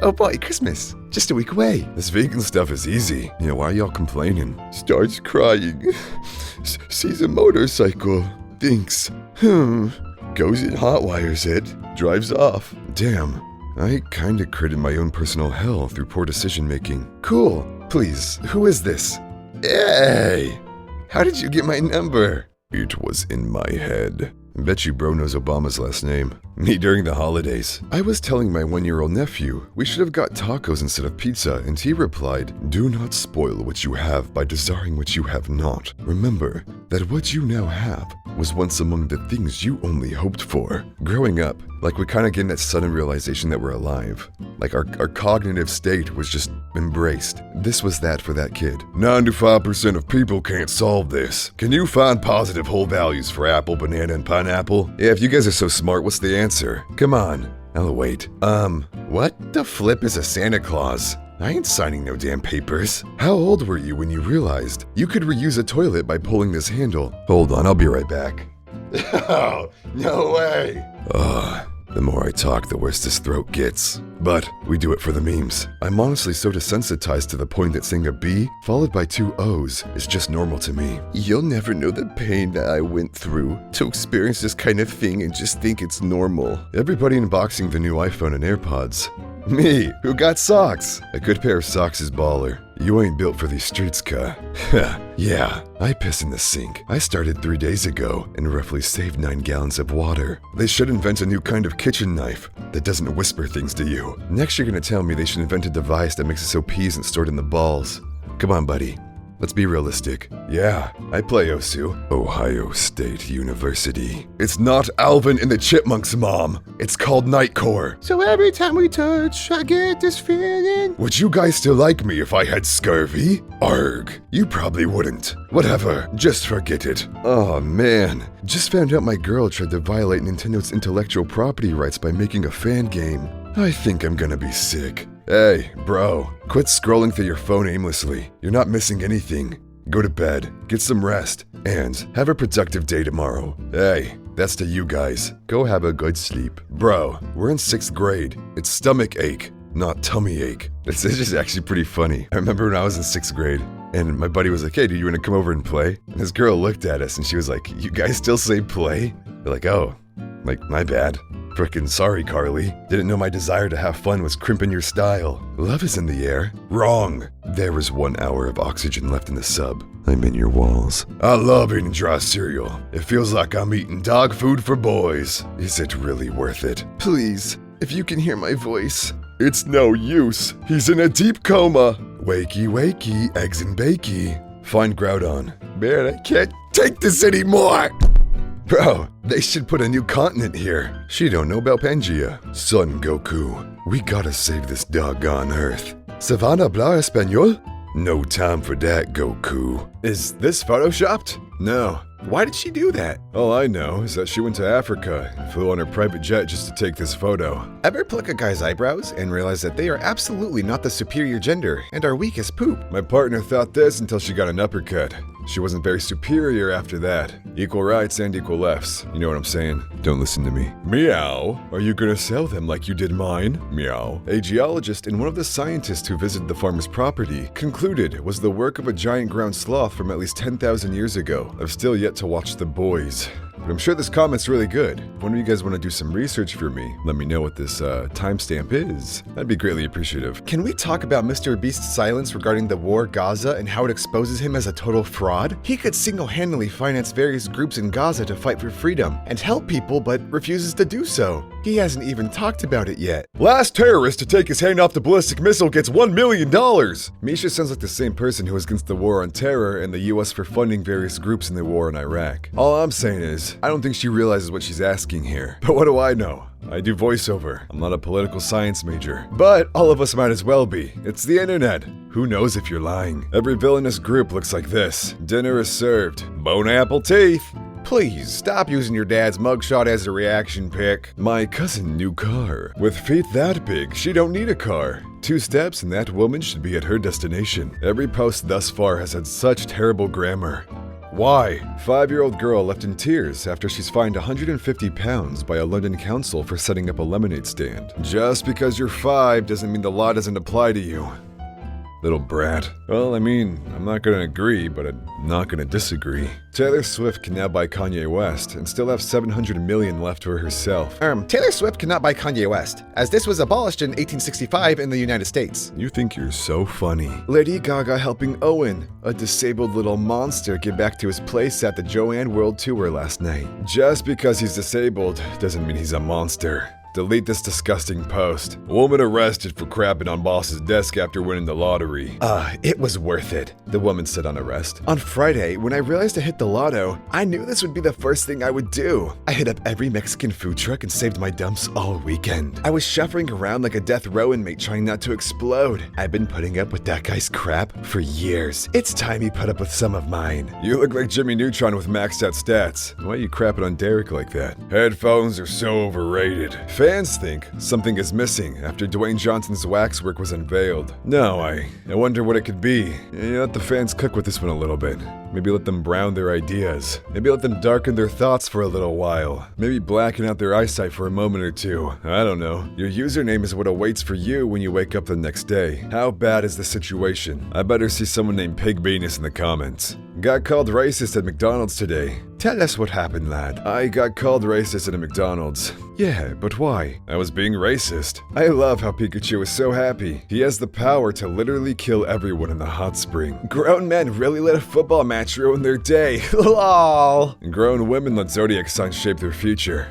Oh boy, Christmas, just a week away. This vegan stuff is easy. You know, why are y'all complaining? Starts crying. Sees a motorcycle. Thinks. Goes and hotwires it. Drives off. Damn. I kinda created my own personal hell through poor decision making. Cool. Please, who is this? Hey! How did you get my number? It was in my head. Bet you bro knows Obama's last name. Me during the holidays. I was telling my 1-year-old nephew we should have got tacos instead of pizza, and he replied, do not spoil what you have by desiring what you have not. Remember that what you now have was once among the things you only hoped for. Growing up, like we kind of get that sudden realization that we're alive. Like our cognitive state was just embraced. This was that for that kid. 95% of people can't solve this. Can you find positive whole values for apple, banana, and pineapple? Yeah, if you guys are so smart, what's the answer? Come on. I'll wait. What the flip is a Santa Claus? I ain't signing no damn papers. How old were you when you realized you could reuse a toilet by pulling this handle? Hold on, I'll be right back. Oh, no way. The more I talk, the worse this throat gets. But we do it for the memes. I'm honestly so desensitized to the point that saying a B followed by 2 O's is just normal to me. You'll never know the pain that I went through to experience this kind of thing and just think it's normal. Everybody unboxing the new iPhone and AirPods. Me, who got socks? A good pair of socks is baller. You ain't built for these streets, cuh. Yeah, I piss in the sink. I started 3 days ago and roughly saved 9 gallons of water. They should invent a new kind of kitchen knife that doesn't whisper things to you. Next you're gonna tell me they should invent a device that makes it so pee isn't stored in the balls. Come on, buddy. Let's be realistic. Yeah, I play OSU. Ohio State University. It's not Alvin and the Chipmunks, Mom. It's called Nightcore. So every time we touch, I get this feeling. Would you guys still like me if I had scurvy? Arg. You probably wouldn't. Whatever, just forget it. Oh man. Just found out my girl tried to violate Nintendo's intellectual property rights by making a fan game. I think I'm gonna be sick. Hey, bro, quit scrolling through your phone aimlessly. You're not missing anything. Go to bed, get some rest, and have a productive day tomorrow. Hey, that's to you guys. Go have a good sleep. Bro, we're in 6th grade. It's stomach ache, not tummy ache. This is just actually pretty funny. I remember when I was in 6th grade, and my buddy was like, hey, do you want to come over and play? And this girl looked at us, and she was like, you guys still say play? They're like, oh, like, my bad. Frickin' sorry, Carly. Didn't know my desire to have fun was crimping your style. Love is in the air. Wrong. There was 1 hour of oxygen left in the sub. I'm in your walls. I love eating dry cereal. It feels like I'm eating dog food for boys. Is it really worth it? Please, if you can hear my voice. It's no use. He's in a deep coma. Wakey, wakey, eggs and bakey. Find Groudon. Man, I can't take this anymore. Bro, they should put a new continent here. She don't know about Pangea. Son Goku, we gotta save this doggone Earth. Savannah habla español? No time for that, Goku.
Is this photoshopped? No.
Why did she do that?
All I know is that she went to Africa and flew on her private jet just to take this photo.
Ever pluck a guy's eyebrows and realize that they are absolutely not the superior gender and are weak as poop?
My partner thought this until she got an uppercut. She wasn't very superior after that. Equal rights and equal lefts. You know what I'm saying? Don't listen to me. Meow. Are you gonna sell them like you did mine? Meow. A geologist and one of the scientists who visited the farmer's property concluded it was the work of a giant ground sloth from at least 10,000 years ago. I've still yet to watch The Boys. But I'm sure this comment's really good. If one of you guys want to do some research for me, let me know what this timestamp is. That'd be greatly appreciative.
Can we talk about Mr. Beast's silence regarding the war Gaza and how it exposes him as a total fraud? He could single-handedly finance various groups in Gaza to fight for freedom and help people, but refuses to do so. He hasn't even talked about it yet.
Last terrorist to take his hand off the ballistic missile gets $1 million! Misha sounds like the same person who was against the war on terror and the US for funding various groups in the war in Iraq. All I'm saying is, I don't think she realizes what she's asking here. But what do I know? I do voiceover. I'm not a political science major. But all of us might as well be. It's the internet. Who knows if you're lying? Every villainous group looks like this. Dinner is served. Bone apple teeth.
Please, stop using your dad's mugshot as a reaction pic.
My cousin new car. With feet that big, she don't need a car. 2 steps and that woman should be at her destination. Every post thus far has had such terrible grammar. Why? 5-year-old girl left in tears after she's fined 150 pounds by a London council for setting up a lemonade stand. Just because you're 5 doesn't mean the law doesn't apply to you. Little brat. Well, I mean, I'm not gonna agree, but I'm not gonna disagree. Taylor Swift can now buy Kanye West and still have 700 million left for herself.
Taylor Swift cannot buy Kanye West, as this was abolished in 1865 in the United States.
You think you're so funny. Lady Gaga helping Owen, a disabled little monster, get back to his place at the Joanne World Tour last night. Just because he's disabled doesn't mean he's a monster. Delete this disgusting post. Woman arrested for crapping on boss's desk after winning the lottery.
It was worth it,
The woman said on arrest.
On Friday, when I realized I hit the lotto, I knew this would be the first thing I would do. I hit up every Mexican food truck and saved my dumps all weekend. I was shuffling around like a death row inmate trying not to explode. I've been putting up with that guy's crap for years. It's time he put up with some of mine.
You look like Jimmy Neutron with maxed out stats. Why are you crapping on Derek like that? Headphones are so overrated. Fans think something is missing after Dwayne Johnson's waxwork was unveiled. No, I wonder what it could be. You let the fans cook with this one a little bit. Maybe let them brown their ideas. Maybe let them darken their thoughts for a little while. Maybe blacken out their eyesight for a moment or two. I don't know. Your username is what awaits for you when you wake up the next day. How bad is the situation? I better see someone named Pig Venus in the comments. Got called racist at McDonald's today.
Tell us what happened, lad.
I got called racist at a McDonald's.
Yeah, but why?
I was being racist. I love how Pikachu is so happy. He has the power to literally kill everyone in the hot spring. Grown men really let a football match ruin their day. LOL. And grown women let zodiac signs shape their future.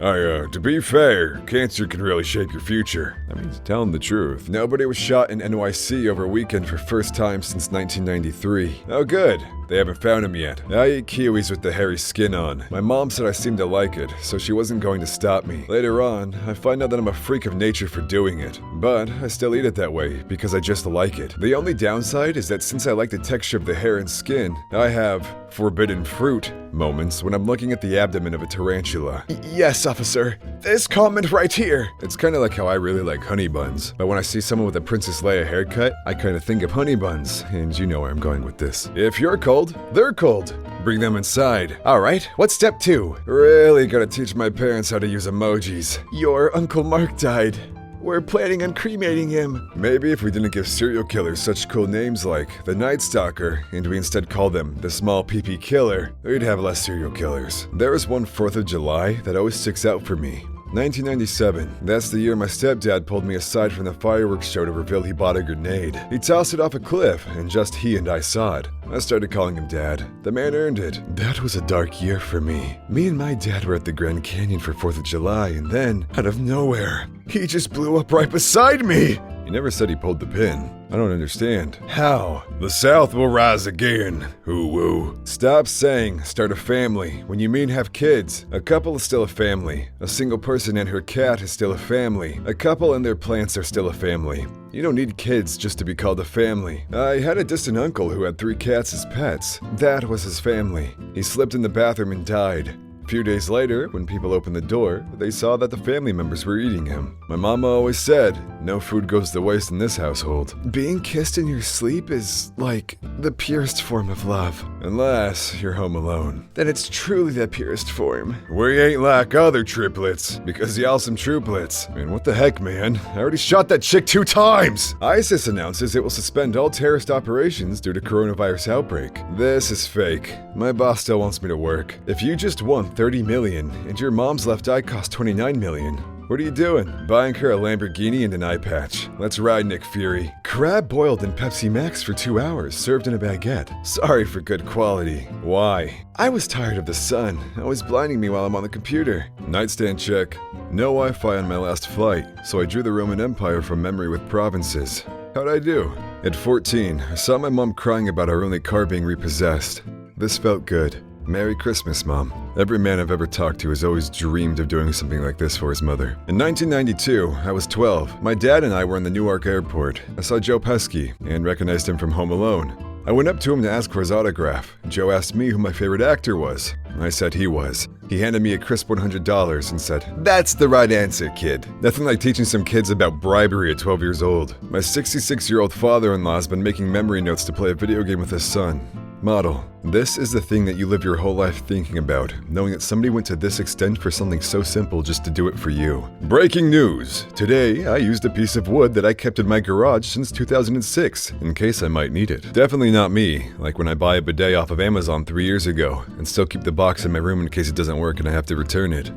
To be fair, cancer can really shape your future. I mean, telling the truth. Nobody was shot in NYC over weekend for first time since 1993. Oh good. They haven't found him yet. I eat kiwis with the hairy skin on. My mom said I seemed to like it, so she wasn't going to stop me. Later on, I find out that I'm a freak of nature for doing it. But I still eat it that way, because I just like it. The only downside is that since I like the texture of the hair and skin, I have forbidden fruit moments when I'm looking at the abdomen of a tarantula.
Yes, officer. This comment right here.
It's kind of like how I really like honey buns. But when I see someone with a Princess Leia haircut, I kind of think of honey buns. And you know where I'm going with this. If you're cold, they're cold. Bring them inside.
Alright, what's step 2?
Really gotta teach my parents how to use emojis.
Your Uncle Mark died. We're planning on cremating him.
Maybe if we didn't give serial killers such cool names like the Night Stalker, and we instead called them the Small PP Killer, we'd have less serial killers. There is one 4th of July that always sticks out for me. 1997. That's the year my stepdad pulled me aside from the fireworks show to reveal he bought a grenade. He tossed it off a cliff, and just he and I saw it. I started calling him Dad. The man earned it. That was a dark year for me. Me and my dad were at the Grand Canyon for 4th of July, and then, out of nowhere, he just blew up right beside me! He never said he pulled the pin. I don't understand. How? The South will rise again. Hoo-woo. Stop saying start a family when you mean have kids. A couple is still a family. A single person and her cat is still a family. A couple and their plants are still a family. You don't need kids just to be called a family. I had a distant uncle who had 3 cats as pets. That was his family. He slipped in the bathroom and died. A few days later, when people opened the door, they saw that the family members were eating him. My mama always said, no food goes to waste in this household. Being kissed in your sleep is, like, the purest form of love. Unless you're home alone. Then it's truly the purest form. We ain't like other triplets, because y'all some truplets. I mean, what the heck, man? I already shot that chick 2 times! ISIS announces it will suspend all terrorist operations due to coronavirus outbreak. This is fake. My boss still wants me to work. If you just won $30 million, and your mom's left eye cost $29 million. What are you doing? Buying her a Lamborghini and an eye patch. Let's ride, Nick Fury. Crab boiled in Pepsi Max for 2 hours, served in a baguette. Sorry for good quality. Why? I was tired of the sun. Always blinding me while I'm on the computer. Nightstand check. No Wi-Fi on my last flight, so I drew the Roman Empire from memory with provinces. How'd I do? At 14, I saw my mom crying about our only car being repossessed. This felt good. Merry Christmas, Mom. Every man I've ever talked to has always dreamed of doing something like this for his mother. In 1992, I was 12. My dad and I were in the Newark airport. I saw Joe Pesci and recognized him from Home Alone. I went up to him to ask for his autograph. Joe asked me who my favorite actor was. I said he was. He handed me a crisp $100 and said, "That's the right answer, kid." Nothing like teaching some kids about bribery at 12 years old. My 66-year-old father-in-law has been making memory notes to play a video game with his son. Model. This is the thing that you live your whole life thinking about, knowing that somebody went to this extent for something so simple just to do it for you. Breaking news! Today, I used a piece of wood that I kept in my garage since 2006, in case I might need it. Definitely not me, like when I buy a bidet off of Amazon 3 years ago, and still keep the box in my room in case it doesn't work and I have to return it.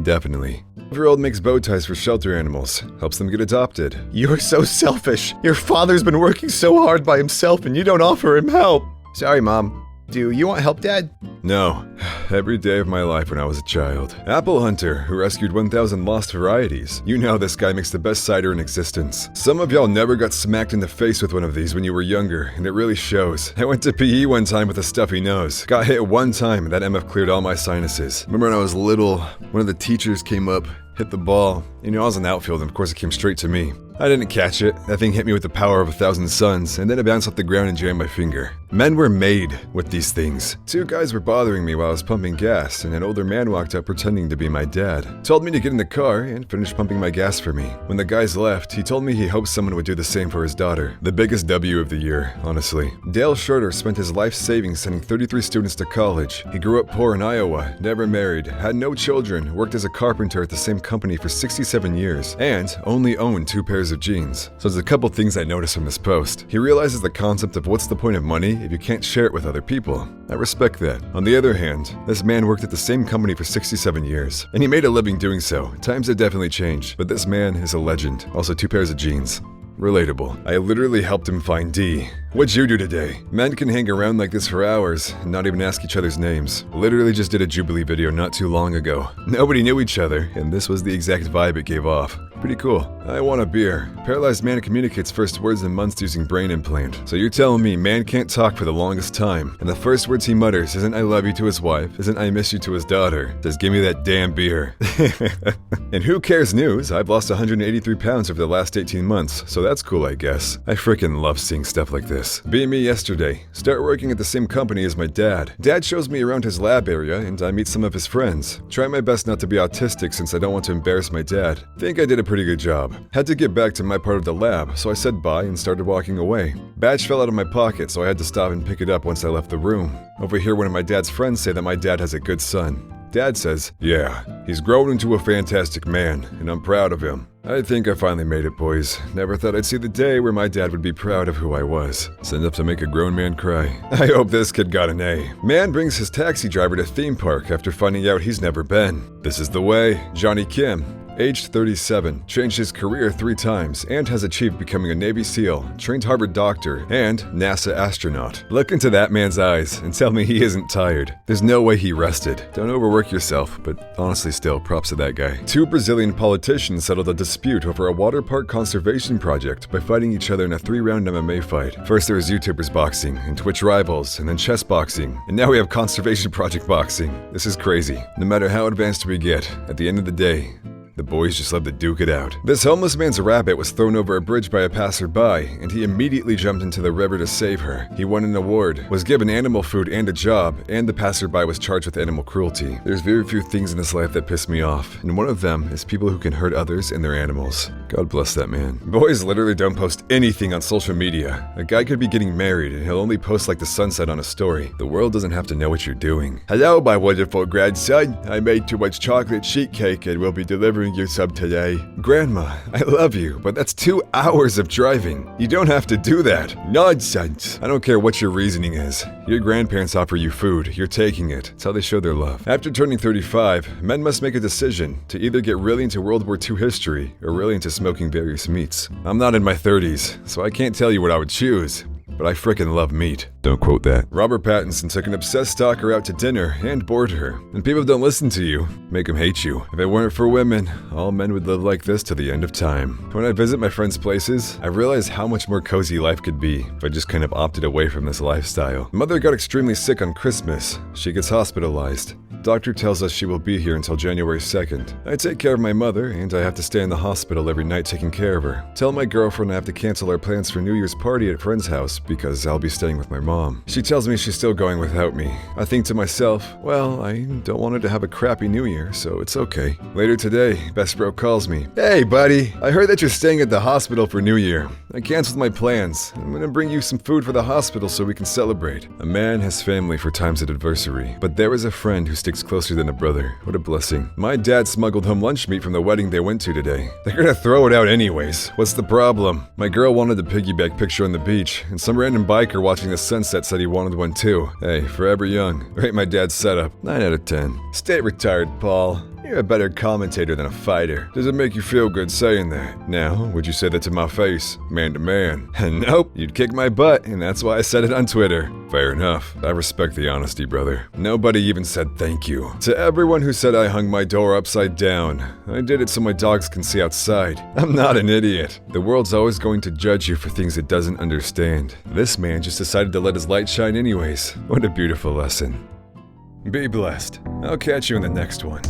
Definitely. 12-year-old makes bow ties for shelter animals, helps them get adopted. You're so selfish! Your father's been working so hard by himself and you don't offer him help! Sorry, Mom. Do you want help, Dad? No. Every day of my life when I was a child. Apple Hunter, who rescued 1,000 lost varieties. You know this guy makes the best cider in existence. Some of y'all never got smacked in the face with one of these when you were younger, and it really shows. I went to PE one time with a stuffy nose. Got hit one time, and that MF cleared all my sinuses. Remember when I was little, one of the teachers came up, hit the ball. You know, I was in the outfield, and of course it came straight to me. I didn't catch it. That thing hit me with the power of 1,000 suns, and then it bounced off the ground and jammed my finger. Men were made with these things. 2 guys were bothering me while I was pumping gas, and an older man walked up pretending to be my dad. Told me to get in the car and finish pumping my gas for me. When the guys left, he told me he hoped someone would do the same for his daughter. The biggest W of the year, honestly. Dale Schroeder spent his life savings sending 33 students to college. He grew up poor in Iowa, never married, had no children, worked as a carpenter at the same company for 67 years, and only owned 2 pairs of jeans. So there's a couple things I noticed from this post. He realizes the concept of what's the point of money if you can't share it with other people. I respect that. On the other hand, this man worked at the same company for 67 years, and he made a living doing so. Times have definitely changed, but this man is a legend. Also 2 pairs of jeans. Relatable. I literally helped him find D. What'd you do today? Men can hang around like this for hours and not even ask each other's names. Literally just did a Jubilee video not too long ago. Nobody knew each other, and this was the exact vibe it gave off. Pretty cool. I want a beer. Paralyzed man communicates first words in months using brain implant. So you're telling me man can't talk for the longest time, and the first words he mutters isn't I love you to his wife, isn't I miss you to his daughter, says give me that damn beer. And who cares news? I've lost 183 pounds over the last 18 months, so that's cool I guess. I freaking love seeing stuff like this. Be me yesterday. Start working at the same company as my dad. Dad shows me around his lab area and I meet some of his friends. Try my best not to be autistic since I don't want to embarrass my dad. Think I did a pretty good job. Had to get back to my part of the lab, so I said bye and started walking away. Badge fell out of my pocket, so I had to stop and pick it up once I left the room. Overhear one of my dad's friends say that my dad has a good son. Dad says, "Yeah, he's grown into a fantastic man, and I'm proud of him." I think I finally made it, boys. Never thought I'd see the day where my dad would be proud of who I was. It's enough to make a grown man cry. I hope this kid got an A. Man brings his taxi driver to theme park after finding out he's never been. This is the way. Johnny Kim, aged 37, changed his career 3 times and has achieved becoming a Navy SEAL, trained Harvard doctor, and NASA astronaut. Look into that man's eyes and tell me he isn't tired. There's no way he rested. Don't overwork yourself, but honestly still, props to that guy. 2 Brazilian politicians settled a dispute over a water park conservation project by fighting each other in a 3-round MMA fight. First there was YouTubers boxing, and Twitch rivals, and then chess boxing, and now we have conservation project boxing. This is crazy. No matter how advanced we get, at the end of the day, the boys just love to duke it out. This homeless man's rabbit was thrown over a bridge by a passerby, and he immediately jumped into the river to save her. He won an award, was given animal food and a job, and the passerby was charged with animal cruelty. There's very few things in this life that piss me off, and one of them is people who can hurt others and their animals. God bless that man. Boys literally don't post anything on social media. A guy could be getting married, and he'll only post like the sunset on a story. The world doesn't have to know what you're doing. Hello, my wonderful grandson. I made too much chocolate sheet cake and will be delivering you some today. Grandma, I love you, but that's 2 hours of driving. You don't have to do that. Nonsense. I don't care what your reasoning is. Your grandparents offer you food. You're taking it. It's how they show their love. After turning 35, men must make a decision to either get really into World War II history or really into smoking various meats. I'm not in my 30s, so I can't tell you what I would choose. But I frickin' love meat. Don't quote that. Robert Pattinson took an obsessed stalker out to dinner and bored her. And people don't listen to you, make them hate you. If it weren't for women, all men would live like this to the end of time. When I visit my friends' places, I realize how much more cozy life could be if I just kind of opted away from this lifestyle. Mother got extremely sick on Christmas. She gets hospitalized. Doctor tells us she will be here until January 2nd. I take care of my mother, and I have to stay in the hospital every night taking care of her. Tell my girlfriend I have to cancel our plans for New Year's party at a friend's house because I'll be staying with my mom. She tells me she's still going without me. I think to myself, well, I don't want her to have a crappy New Year, so it's okay. Later today, best bro calls me. Hey, buddy, I heard that you're staying at the hospital for New Year. I canceled my plans. I'm gonna bring you some food for the hospital so we can celebrate. A man has family for times of adversity, but there is a friend who sticks closer than a brother. What a blessing. My dad smuggled home lunch meat from the wedding they went to today. They're gonna throw it out anyways. What's the problem? My girl wanted a piggyback picture on the beach, and some random biker watching the sunset said he wanted one too. Hey, forever young. Rate my dad's setup. 9 out of 10. Stay retired, Paul. You're a better commentator than a fighter. Does it make you feel good saying that? Now, would you say that to my face, man to man? Nope, you'd kick my butt, and that's why I said it on Twitter. Fair enough. I respect the honesty, brother. Nobody even said thank you. To everyone who said I hung my door upside down, I did it so my dogs can see outside. I'm not an idiot. The world's always going to judge you for things it doesn't understand. This man just decided to let his light shine anyways. What a beautiful lesson. Be blessed. I'll catch you in the next one.